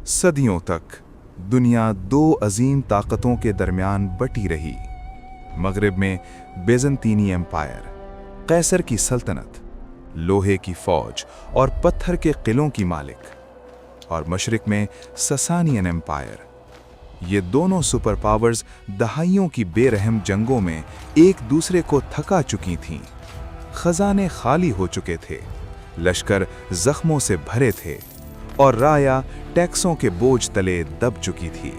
सदियों तक दुनिया दो अजीम ताकतों के दरमियान बटी रही। मगरिब में बेज़ंतीनी एम्पायर, कैसर की सल्तनत, लोहे की फौज और पत्थर के किलों की मालिक, और मशरिक में ससानियन एम्पायर। ये दोनों सुपर पावर्स दहाइयों की बेरहम जंगों में एक दूसरे को थका चुकी थीं। खजाने खाली हो चुके थे, लश्कर जख्मों से भरे थे और राया टैक्सों के बोझ तले दब चुकी थी।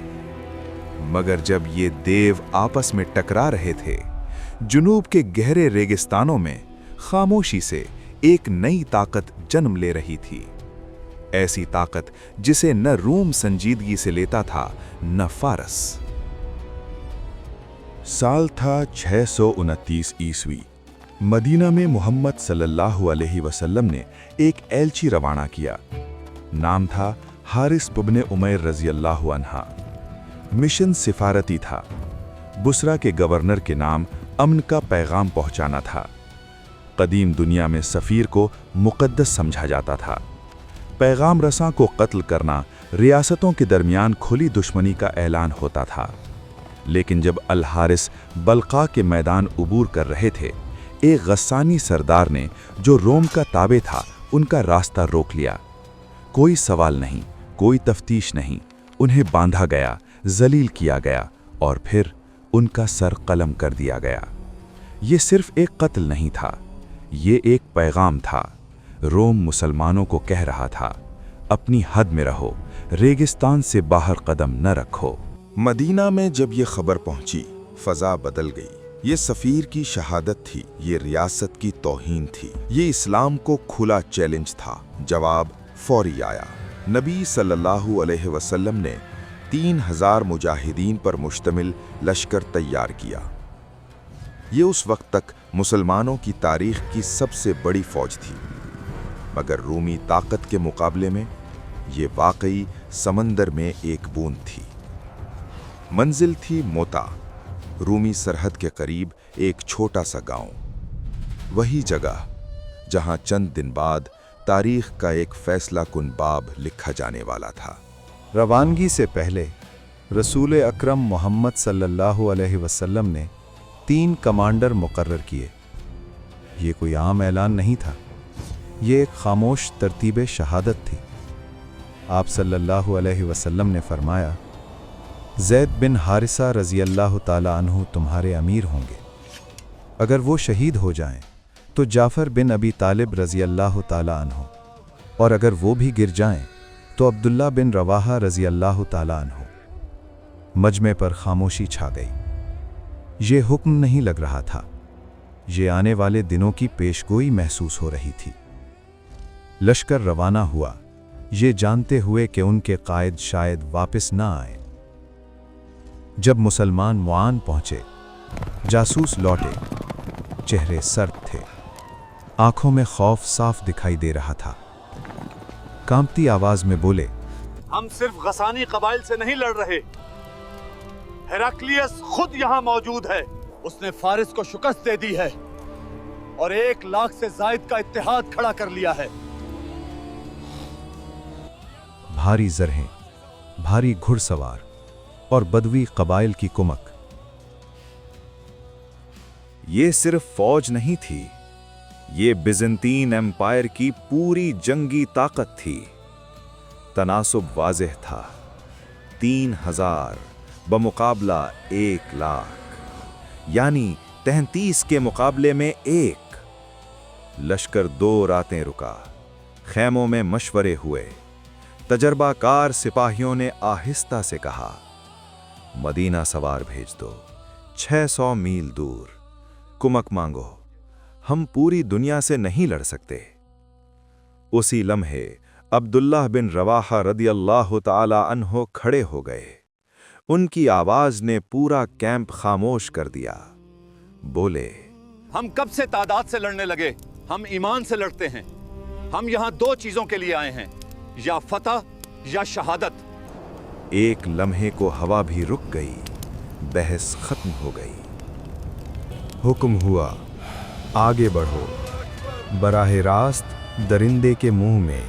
मगर जब ये देव आपस में टकरा रहे थे, जुनूब के गहरे रेगिस्तानों में खामोशी से एक नई ताकत जन्म ले रही थी। ऐसी ताकत जिसे न रूम संजीदगी से लेता था, न फारस। साल था 629 ईस्वी। मदीना में मोहम्मद सल्लल्लाहु अलैहि वसल्लम ने एक एलची रवाना किया। नाम था हारिस इब्न उमैर रज़ी अल्लाहु अन्हा। मिशन सिफारती था। बुसरा के गवर्नर के नाम अमन का पैगाम पहुंचाना था। कदीम दुनिया में सफ़ीर को मुक़द्दस समझा जाता था। पैगाम रसां को कत्ल करना रियासतों के दरमियान खुली दुश्मनी का ऐलान होता था। लेकिन जब अल हारिस बल्का के मैदान उबूर कर रहे थे, एक गस्सानी सरदार ने, जो रोम का ताबे था, उनका रास्ता रोक लिया। कोई सवाल नहीं, कोई तफ्तीश नहीं, उन्हें बांधा गया, जलील किया गया और फिर उनका सर कलम कर दिया गया। ये सिर्फ एक कत्ल नहीं था, ये एक पैगाम था। रोम मुसलमानों को कह रहा था, अपनी हद में रहो, रेगिस्तान से बाहर कदम न रखो। मदीना में जब ये खबर पहुंची, फजा बदल गई। ये सफ़ीर की शहादत थी, ये रियासत की तौहीन थी, ये इस्लाम को खुला चैलेंज था। जवाब फौरी आया। नबी सल्लल्लाहु अलैहि वसल्लम ने 3000 मुजाहिदीन पर मुश्तमिल लश्कर तैयार किया। ये उस वक्त तक मुसलमानों की तारीख की सबसे बड़ी फौज थी, मगर रूमी ताकत के मुकाबले में ये वाकई समंदर में एक बूंद थी। मंजिल थी मोता, रूमी सरहद के करीब एक छोटा सा गांव। वही जगह जहां चंद दिन बाद तारीख का एक फैसला कुन बाब लिखा जाने वाला था। रवानगी से पहले रसूल अकरम मोहम्मद सल्लल्लाहु अलैहि वसल्लम ने 3 कमांडर मुकर्रर किए। ये कोई आम ऐलान नहीं था, ये एक खामोश तरतीब शहादत थी। आप सल्लल्लाहु अलैहि वसल्लम ने फरमाया, ज़ैद बिन हारिसा रज़ी अल्लाह ताला अन्हु तुम्हारे अमीर होंगे। अगर वो शहीद हो जाएं तो जाफ़र बिन अबी तालिब रज़ी अल्लाह ताला अन्हु, और अगर वो भी गिर जाएं तो अब्दुल्ला बिन रवाहा रज़ी अल्लाह ताला अन्हु। मजमे पर खामोशी छा गई। ये हुक्म नहीं लग रहा था, ये आने वाले दिनों की पेशगोई महसूस हो रही थी। लश्कर रवाना हुआ, ये जानते हुए कि उनके कायद शायद वापस ना आए। जब मुसलमान मुआन पहुंचे, जासूस लौटे, चेहरे सर्द थे, आंखों में खौफ साफ दिखाई दे रहा था। कांपती आवाज में बोले, हम सिर्फ गसानी कबाइल से नहीं लड़ रहे, हेराक्लियस खुद यहां मौजूद है। उसने फारिस को शिकस्त दे दी है और 1 लाख से जायद का इत्तेहाद खड़ा कर लिया है। भारी जरहें, भारी घुड़सवार और बदवी कबाइल की कुमक। ये सिर्फ फौज नहीं थी, ये बिज़ंतीन एम्पायर की पूरी जंगी ताकत थी। तनासुब वाज़ेह था, 3000 बमुकाबला 1 लाख, यानी 33 के मुकाबले में 1। लश्कर 2 रातें रुका, खैमों में मशवरे हुए। तजर्बाकार सिपाहियों ने आहिस्ता से कहा, मदीना सवार भेज दो, 600 मील दूर। कुमक मांगो, हम पूरी दुनिया से नहीं लड़ सकते। उसी लम्हे अब्दुल्लाह बिन रवाहा रदियल्लाहु ताला अन्हो खड़े हो गए। उनकी आवाज ने पूरा कैंप खामोश कर दिया। बोले, हम कब से तादाद से लड़ने लगे, हम ईमान से लड़ते हैं। हम यहां 2 चीजों के लिए आए हैं, या फतह या शहादत। एक लम्हे को हवा भी रुक गई, बहस खत्म हो गई। हुक्म हुआ, आगे बढ़ो। बराह रास्त दरिंदे के मुंह में,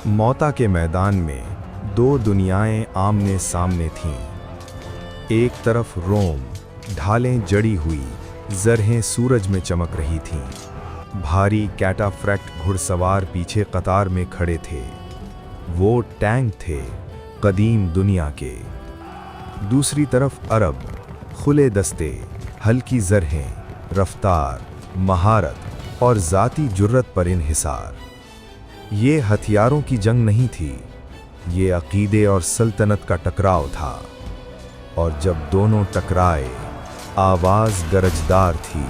मौता के मैदान में दो दुनियाएं आमने सामने थीं। एक तरफ रोम, ढालें जड़ी हुई, जरहें सूरज में चमक रही थीं। भारी कैटाफ्रैक्ट घुड़सवार पीछे कतार में खड़े थे। वो टैंक थे कदीम दुनिया के। दूसरी तरफ अरब, खुले दस्ते, हल्की जरहें, रफ्तार, महारत और ज़ाती जुर्रत पर इन्हिसार। ये हथियारों की जंग नहीं थी, ये अकीदे और सल्तनत का टकराव था। और जब दोनों टकराए, आवाज़ गरजदार थी।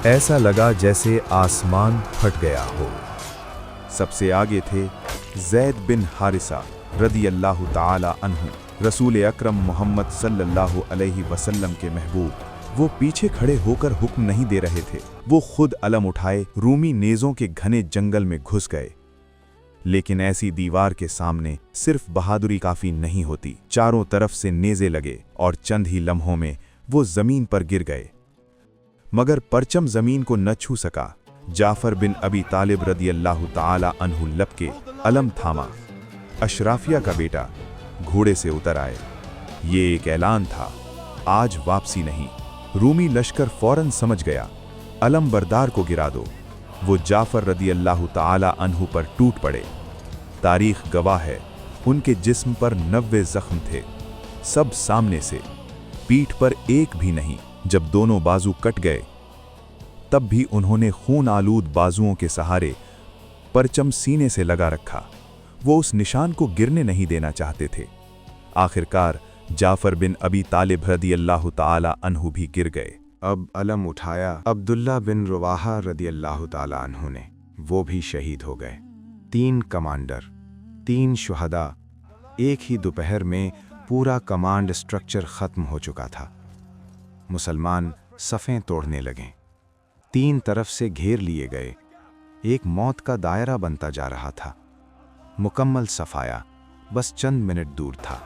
ऐसा लगा जैसे आसमान फट गया हो। सबसे आगे थे ज़ैद बिन हारिसा रदी अल्लाह ताला अन्हु, रसूल अकरम मोहम्मद सल्लल्लाहु अलैहि वसल्लम के महबूब। वो पीछे खड़े होकर हुक्म नहीं दे रहे थे, वो खुद अलम उठाए रूमी नेज़ों के घने जंगल में घुस गए। लेकिन ऐसी दीवार के सामने सिर्फ बहादुरी काफी नहीं होती। चारों तरफ से नेज़े लगे और चंद ही लम्हों में वो जमीन पर गिर गए। मगर परचम जमीन को न छू सका। जाफर बिन अबी तालिब रदी अल्लाह ताला अन्हु लपके अलम थामा। अशराफिया का बेटा घोड़े से उतर आए। ये एक ऐलान था, आज वापसी नहीं। रूमी लश्कर फौरन समझ गया, अलम बरदार को गिरा दो। वो जाफर रदी अल्लाह ताला अन्हु पर टूट पड़े। तारीख गवाह है, उनके जिस्म पर 90 जख्म थे, सब सामने से, पीठ पर एक भी नहीं। जब दोनों बाजू कट गए, तब भी उन्होंने खून आलूद बाजुओं के सहारे परचम सीने से लगा रखा। वो उस निशान को गिरने नहीं देना चाहते थे। आखिरकार जाफर बिन अबी तालिब रदी अल्लाह ताला अन्हु भी गिर गए। अब अलम उठाया अब्दुल्ला बिन रवाहा रदी अल्लाह ताला अन्हु ने, वो भी शहीद हो गए। 3 कमांडर, 3 शुहदा। एक ही दोपहर में पूरा कमांड स्ट्रक्चर खत्म हो चुका था। मुसलमान सफ़ें तोड़ने लगे, 3 तरफ से घेर लिए गए। एक मौत का दायरा बनता जा रहा था। मुकम्मल सफाया बस चंद मिनट दूर था।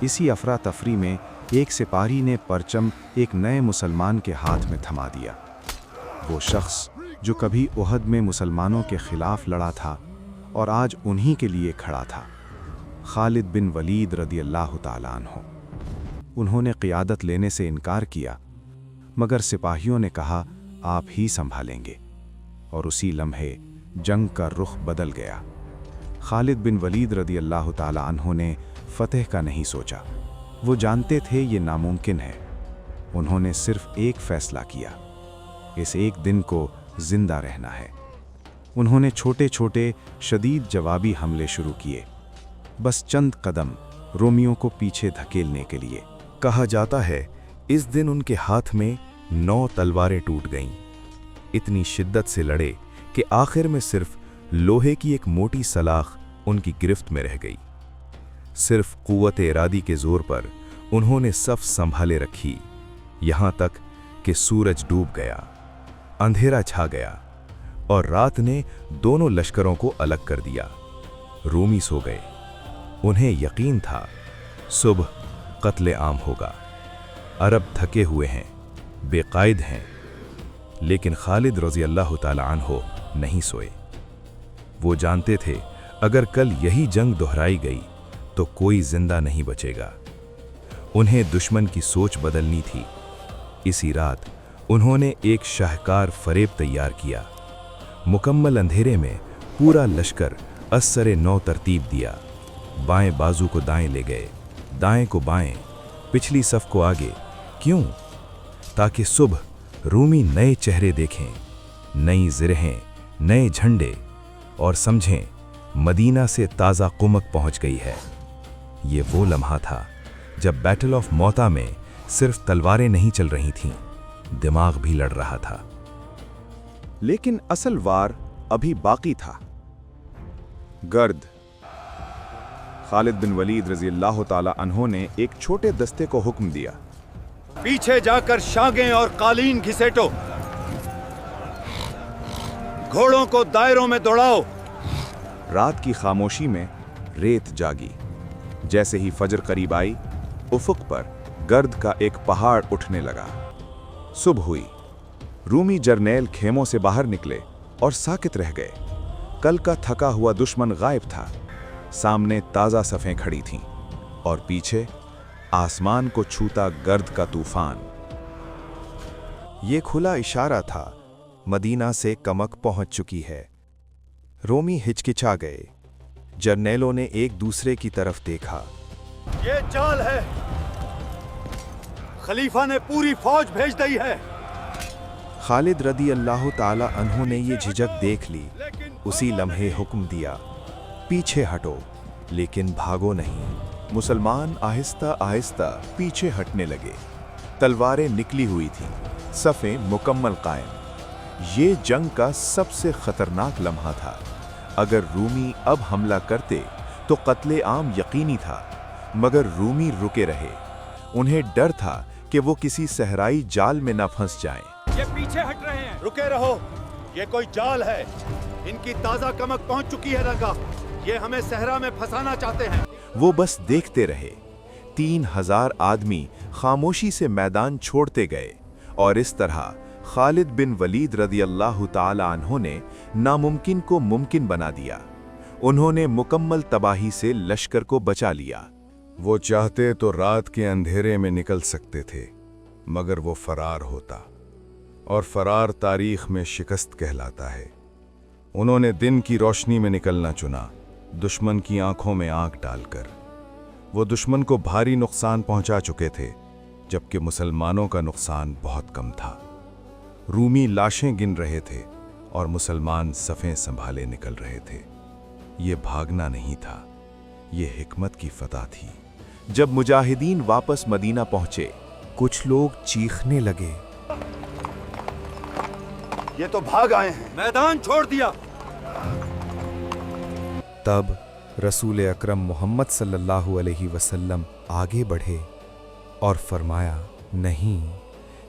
इसी अफरा तफरी में एक सिपाही ने परचम एक नए मुसलमान के हाथ में थमा दिया। वो शख्स जो कभी उहद में मुसलमानों के खिलाफ लड़ा था और आज उन्हीं के लिए खड़ा था, खालिद बिन वलीद रदी अल्लाह ताला अन्हु। उन्होंने क़ियादत लेने से इनकार किया, मगर सिपाहियों ने कहा आप ही संभालेंगे। और उसी लम्हे जंग का रुख बदल गया। खालिद बिन वलीद रदी अल्लाह ताला अन्हु ने फतेह का नहीं सोचा। वो जानते थे ये नामुमकिन है। उन्होंने सिर्फ एक फैसला किया, इस एक दिन को जिंदा रहना है। उन्होंने छोटे छोटे शदीद जवाबी हमले शुरू किए, बस चंद कदम रोमियों को पीछे धकेलने के लिए। कहा जाता है इस दिन उनके हाथ में 9 तलवारें टूट गईं। इतनी शिद्दत से लड़े कि आखिर में सिर्फ लोहे की एक मोटी सलाख उनकी गिरफ्त में रह गई। सिर्फ कुव्वत इरादी के जोर पर उन्होंने सफ संभाले रखी, यहां तक कि सूरज डूब गया, अंधेरा छा गया और रात ने दोनों लश्करों को अलग कर दिया। रूमी सो गए। उन्हें यकीन था सुबह कत्ले आम होगा। अरब थके हुए हैं, बेकायद हैं, लेकिन खालिद रज़ी अल्लाह ताला अन्हु नहीं सोए। वो जानते थे अगर कल यही जंग दोहराई गई तो कोई जिंदा नहीं बचेगा। उन्हें दुश्मन की सोच बदलनी थी। इसी रात उन्होंने एक शाहकार फरेब तैयार किया। मुकम्मल अंधेरे में पूरा लश्कर अस्सरे नौ तरतीब दिया। बाएं बाजू को दाएं ले गए, दाएं को बाएं, पिछली सफ को आगे। क्यों? ताकि सुबह रूमी नए चेहरे देखें, नई ज़िरहें, नए झंडे और समझें मदीना से ताज़ा कुमक पहुंच गई है। ये वो लम्हा था जब बैटल ऑफ मौता में सिर्फ तलवारें नहीं चल रही थीं, दिमाग भी लड़ रहा था। लेकिन असल वार अभी बाकी था। गर्द। खालिद बिन वलीद रज़ी अल्लाह ताला अन्हु ने एक छोटे दस्ते को हुक्म दिया, पीछे जाकर शागें और कालीन घिसेटो, घोड़ों को दायरों में दौड़ाओ। रात की खामोशी में रेत जागी। जैसे ही फजर करीब आई, उफुक पर गर्द का एक पहाड़ उठने लगा। सुबह हुई। रूमी जर्नेल खेमों से बाहर निकले और साकित रह गए। कल का थका हुआ दुश्मन गायब था। सामने ताज़ा सफ़ें खड़ी थीं और पीछे आसमान को छूता गर्द का तूफान। ये खुला इशारा था, मदीना से कमक पहुंच चुकी है। रोमी हिचकिचा गए। जर्नेलों ने एक दूसरे की तरफ देखा। ये चाल है, खलीफा ने पूरी फौज भेज दी है। खालिद रदी अल्लाह ताला अन्हु ने ये झिझक देख ली। उसी लम्हे हुक्म दिया, पीछे हटो, लेकिन भागो नहीं। मुसलमान आहिस्ता आहिस्ता पीछे हटने लगे। तलवारें निकली हुई थीं, सफ़ें मुकम्मल कायम। ये जंग का सबसे खतरनाक लम्हा था। अगर रूमी अब हमला करते तो कत्ले आम यकीनी था, मगर रूमी रुके रहे। उन्हें डर था कि वो किसी सहराई जाल में न फंस जाएं। ये पीछे हट रहे हैं। रुके रहो, ये कोई जाल है। इनकी ताजा कमक पहुंच चुकी है रंगा। ये हमें सहरा में फंसाना चाहते हैं। वो बस देखते रहे। 3000 आदमी खामोशी से मैदान छोड़ते गए और इस तरह खालिद बिन वलीद रदी अल्लाह ताला अन्हो ने नामुमकिन को मुमकिन बना दिया। उन्होंने मुकम्मल तबाही से लश्कर को बचा लिया। वो चाहते तो रात के अंधेरे में निकल सकते थे, मगर वो फरार होता, और फरार तारीख में शिकस्त कहलाता है। उन्होंने दिन की रोशनी में निकलना चुना, दुश्मन की आंखों में आंख डालकर। वो दुश्मन को भारी नुकसान पहुंचा चुके थे, जबकि मुसलमानों का नुकसान बहुत कम था। रूमी लाशें गिन रहे थे और मुसलमान सफ़ें संभाले निकल रहे थे। ये भागना नहीं था, ये हिकमत की फतह थी। जब मुजाहिदीन वापस मदीना पहुंचे, कुछ लोग चीखने लगे, ये तो भाग आए हैं, मैदान छोड़ दिया। तब रसूल अकरम मोहम्मद सल्लल्लाहु अलैहि वसल्लम आगे बढ़े और फरमाया, नहीं,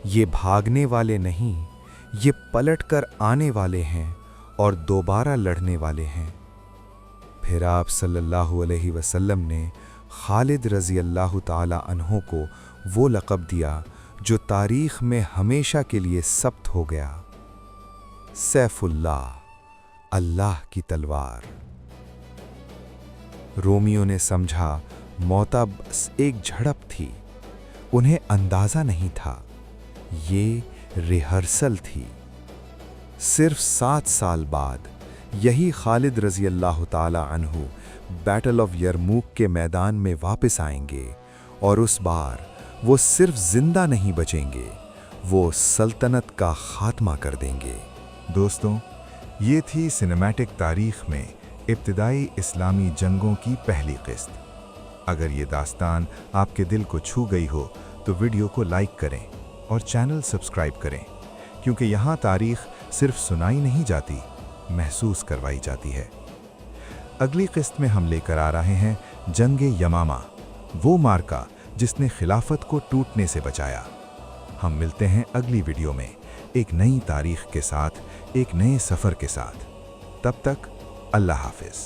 ये भागने वाले नहीं, ये पलट कर आने वाले हैं और दोबारा लड़ने वाले हैं। फिर आप सल्लल्लाहु अलैहि वसल्लम ने खालिद रज़ी अल्लाह ताला अन्हो को वो लक़ब दिया जो तारीख़ में हमेशा के लिए सब्त हो गया, सैफुल्लाह, अल्लाह की तलवार। रोमियो ने समझा मौता बस एक झड़प थी। उन्हें अंदाज़ा नहीं था, ये रिहर्सल थी। सिर्फ 7 साल बाद यही खालिद रज़ी अल्लाह ताला अन्हु बैटल ऑफ यरमूक के मैदान में वापस आएंगे और उस बार वो सिर्फ जिंदा नहीं बचेंगे, वो सल्तनत का खात्मा कर देंगे। दोस्तों, ये थी सिनेमैटिक तारीख में इब्तिदाई इस्लामी जंगों की पहली किस्त। अगर ये दास्तान आपके दिल को छू गई हो तो वीडियो को लाइक करें और चैनल सब्सक्राइब करें, क्योंकि यहाँ तारीख सिर्फ सुनाई नहीं जाती, महसूस करवाई जाती है। अगली किस्त में हम लेकर आ रहे हैं जंगे यमामा, वो मार्का जिसने खिलाफत को टूटने से बचाया। हम मिलते हैं अगली वीडियो में एक नई तारीख के साथ, एक नए सफ़र के साथ। तब तक अल्लाह हाफ़िज़।